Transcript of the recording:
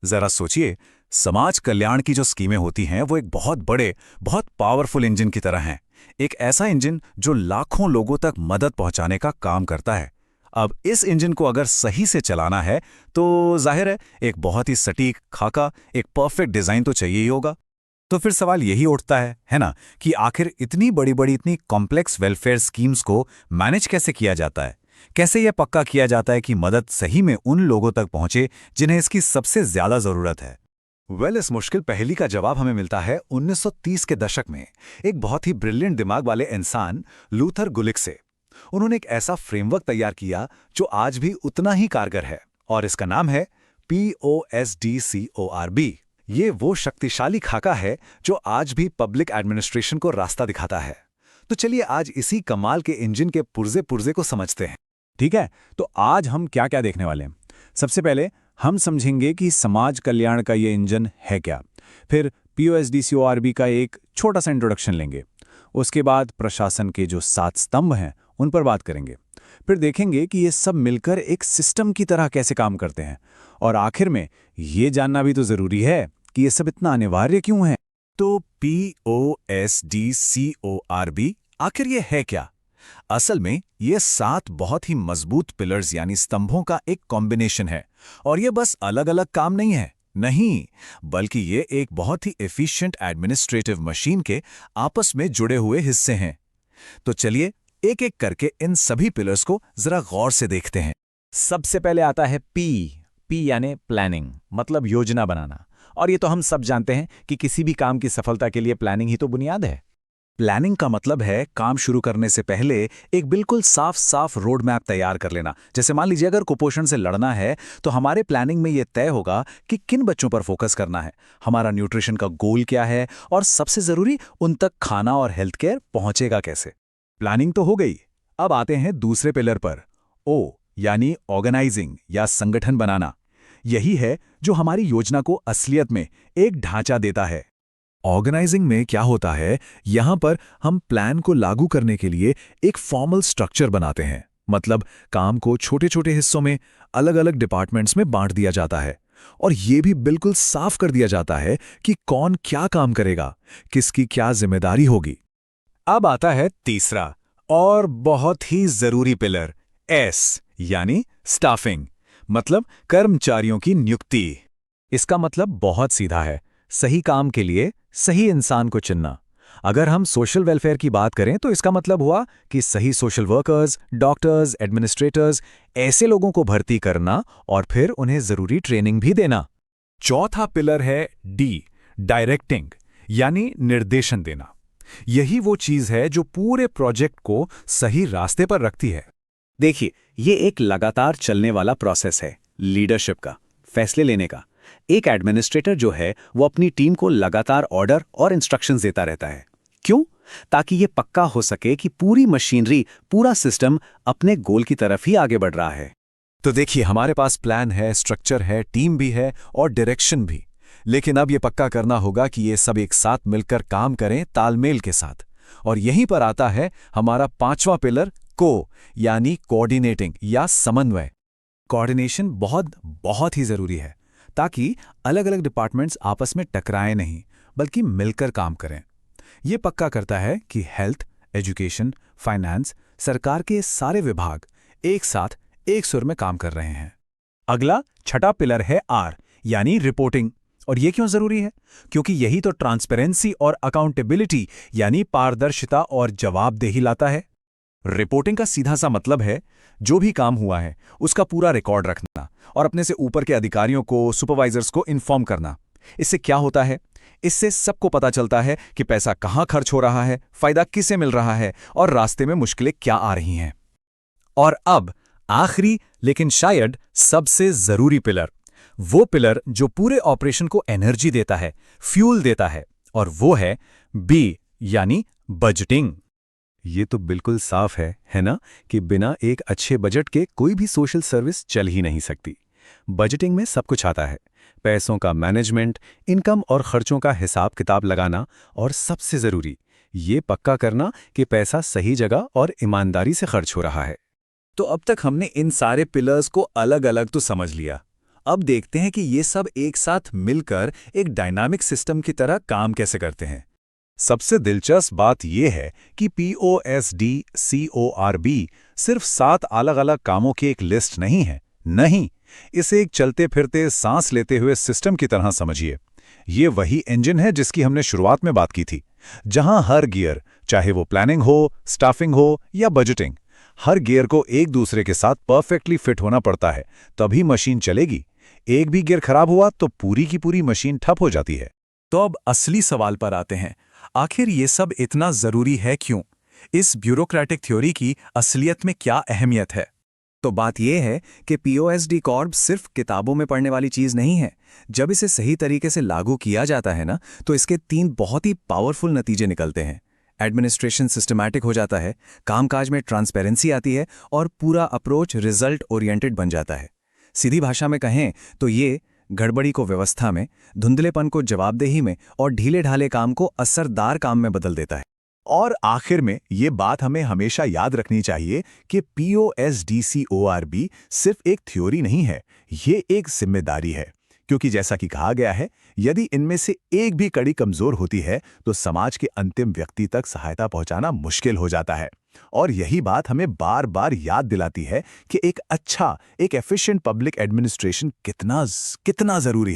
जरा सोचिए, समाज कल्याण की जो स्कीमें होती हैं वो एक बहुत बड़े, बहुत पावरफुल इंजन की तरह हैं। एक ऐसा इंजन जो लाखों लोगों तक मदद पहुंचाने का काम करता है। अब इस इंजन को अगर सही से चलाना है तो जाहिर है एक बहुत ही सटीक खाका, एक परफेक्ट डिजाइन तो चाहिए ही होगा। तो फिर सवाल यही उठता है ना, कि आखिर इतनी बड़ी बड़ी इतनी कॉम्प्लेक्स वेलफेयर स्कीम्स को मैनेज कैसे किया जाता है। कैसे यह पक्का किया जाता है कि मदद सही में उन लोगों तक पहुंचे जिन्हें इसकी सबसे ज्यादा जरूरत है। इस मुश्किल पहेली का जवाब हमें मिलता है 1930 के दशक में एक बहुत ही ब्रिलियंट दिमाग वाले इंसान लूथर गुलिक से। उन्होंने एक ऐसा फ्रेमवर्क तैयार किया जो आज भी उतना ही कारगर है, और इसका नाम है POSDCORB। ये वो शक्तिशाली खाका है जो आज भी पब्लिक एडमिनिस्ट्रेशन को रास्ता दिखाता है। तो चलिए आज इसी कमाल के इंजन के पुर्जे पुर्जे को समझते हैं। ठीक है, तो आज हम क्या क्या देखने वाले हैं। सबसे पहले हम समझेंगे कि समाज कल्याण का ये इंजन है क्या। फिर POSDCORB का एक छोटा सा इंट्रोडक्शन लेंगे। उसके बाद प्रशासन के जो 7 स्तंभ हैं उन पर बात करेंगे। फिर देखेंगे कि ये सब मिलकर एक सिस्टम की तरह कैसे काम करते हैं। और आखिर में ये जानना भी तो जरूरी है कि ये सब इतना अनिवार्य क्यों है। तो POSDCORB आखिर ये है क्या? असल में ये 7 बहुत ही मजबूत पिलर्स यानी स्तंभों का एक कॉम्बिनेशन है, और ये बस अलग अलग काम नहीं है, नहीं, बल्कि ये एक बहुत ही एफिशिएंट एडमिनिस्ट्रेटिव मशीन के आपस में जुड़े हुए हिस्से हैं। तो चलिए एक एक करके इन सभी पिलर्स को जरा गौर से देखते हैं। सबसे पहले आता है पी यानी प्लानिंग, मतलब योजना बनाना। और ये तो हम सब जानते हैं कि किसी भी काम की सफलता के लिए प्लानिंग ही तो बुनियाद है। प्लानिंग का मतलब है काम शुरू करने से पहले एक बिल्कुल साफ साफ रोड मैप तैयार कर लेना। जैसे मान लीजिए अगर कुपोषण से लड़ना है तो हमारे प्लानिंग में ये तय होगा कि किन बच्चों पर फोकस करना है, हमारा न्यूट्रिशन का गोल क्या है, और सबसे जरूरी उन तक खाना और हेल्थ केयर पहुंचेगा कैसे। प्लानिंग तो हो गई। अब आते हैं दूसरे पिलर पर, ओ यानी ऑर्गेनाइजिंग या संगठन बनाना। यही है जो हमारी योजना को असलियत में एक ढांचा देता है। ऑर्गेनाइजिंग में क्या होता है, यहां पर हम प्लान को लागू करने के लिए एक फॉर्मल स्ट्रक्चर बनाते हैं। मतलब काम को छोटे छोटे हिस्सों में अलग अलग डिपार्टमेंट्स में बांट दिया जाता है, और ये भी बिल्कुल साफ कर दिया जाता है कि कौन क्या काम करेगा, किसकी क्या जिम्मेदारी होगी। अब आता है तीसरा और बहुत ही जरूरी पिलर, एस यानी स्टाफिंग, मतलब कर्मचारियों की नियुक्ति। इसका मतलब बहुत सीधा है, सही काम के लिए सही इंसान को चुनना। अगर हम सोशल वेलफेयर की बात करें तो इसका मतलब हुआ कि सही सोशल वर्कर्स, डॉक्टर्स, एडमिनिस्ट्रेटर्स, ऐसे लोगों को भर्ती करना और फिर उन्हें जरूरी ट्रेनिंग भी देना। चौथा पिलर है डी, डायरेक्टिंग यानी निर्देशन देना। यही वो चीज है जो पूरे प्रोजेक्ट को सही रास्ते पर रखती है। देखिए, ये एक लगातार चलने वाला प्रोसेस है, लीडरशिप का, फैसले लेने का। एक एडमिनिस्ट्रेटर जो है वो अपनी टीम को लगातार ऑर्डर और इंस्ट्रक्शंस देता रहता है। क्यों? ताकि ये पक्का हो सके कि पूरी मशीनरी, पूरा सिस्टम अपने गोल की तरफ ही आगे बढ़ रहा है। तो देखिए, हमारे पास प्लान है, स्ट्रक्चर है, टीम भी है और डायरेक्शन भी। लेकिन अब ये पक्का करना होगा कि ये सब एक साथ मिलकर काम करें, तालमेल के साथ। और यहीं पर आता है हमारा 5वां पिलर, को यानी कोऑर्डिनेटिंग या समन्वय। कोऑर्डिनेशन बहुत बहुत ही जरूरी है, ताकि अलग अलग डिपार्टमेंट्स आपस में टकराएं नहीं, बल्कि मिलकर काम करें। यह पक्का करता है कि हेल्थ, एजुकेशन, फाइनेंस, सरकार के सारे विभाग एक साथ एक सुर में काम कर रहे हैं। अगला छठा पिलर है आर यानी रिपोर्टिंग। और यह क्यों जरूरी है? क्योंकि यही तो ट्रांसपेरेंसी और अकाउंटेबिलिटी यानी पारदर्शिता और जवाबदेही लाता है। रिपोर्टिंग का सीधा सा मतलब है जो भी काम हुआ है उसका पूरा रिकॉर्ड रखना और अपने से ऊपर के अधिकारियों को, सुपरवाइजर्स को इन्फॉर्म करना। इससे क्या होता है? इससे सबको पता चलता है कि पैसा कहाँ खर्च हो रहा है, फायदा किसे मिल रहा है और रास्ते में मुश्किलें क्या आ रही हैं। और अब आखिरी लेकिन शायद सबसे जरूरी पिलर, वो पिलर जो पूरे ऑपरेशन को एनर्जी देता है, फ्यूल देता है, और वो है बी यानी बजटिंग। ये तो बिल्कुल साफ है ना, कि बिना एक अच्छे बजट के कोई भी सोशल सर्विस चल ही नहीं सकती। बजटिंग में सब कुछ आता है, पैसों का मैनेजमेंट, इनकम और खर्चों का हिसाब किताब लगाना, और सबसे जरूरी ये पक्का करना कि पैसा सही जगह और ईमानदारी से खर्च हो रहा है। तो अब तक हमने इन सारे पिलर्स को अलग अलग तो समझ लिया। अब देखते हैं कि ये सब एक साथ मिलकर एक डायनामिक सिस्टम की तरह काम कैसे करते हैं। सबसे दिलचस्प बात यह है कि POSD CORB सिर्फ 7 अलग-अलग कामों की एक लिस्ट नहीं है। नहीं, इसे एक चलते फिरते सांस लेते हुए सिस्टम की तरह समझिए। ये वही इंजन है जिसकी हमने शुरुआत में बात की थी, जहां हर गियर, चाहे वो प्लानिंग हो, स्टाफिंग हो या बजटिंग, हर गियर को एक दूसरे के साथ परफेक्टली फिट होना पड़ता है, तभी मशीन चलेगी। एक भी गियर खराब हुआ तो पूरी की पूरी मशीन ठप हो जाती है। तो अब असली सवाल पर आते हैं, आखिर ये सब इतना जरूरी है क्यों? इस ब्यूरोक्रेटिक थ्योरी की असलियत में क्या अहमियत है? तो बात यह है कि POSD कॉर्ब सिर्फ किताबों में पढ़ने वाली चीज नहीं है। जब इसे सही तरीके से लागू किया जाता है ना, तो इसके 3 बहुत ही पावरफुल नतीजे निकलते हैं। एडमिनिस्ट्रेशन सिस्टमैटिक हो जाता है, कामकाज में ट्रांसपेरेंसी आती है और पूरा अप्रोच रिजल्ट ओरिएंटेड बन जाता है। सीधी भाषा में कहें तो ये गड़बड़ी को व्यवस्था में, धुंधलेपन को जवाबदेही में और ढीले ढाले काम को असरदार काम में बदल देता है। और आखिर में ये बात हमें हमेशा याद रखनी चाहिए कि POSDCORB सिर्फ एक थ्योरी नहीं है, ये एक जिम्मेदारी है। क्योंकि जैसा कि कहा गया है, यदि इनमें से एक भी कड़ी कमजोर होती है तो समाज के अंतिम व्यक्ति तक सहायता पहुंचाना मुश्किल हो जाता है। और यही बात हमें बार बार याद दिलाती है कि एक एफिशिएंट पब्लिक एडमिनिस्ट्रेशन कितना जरूरी है।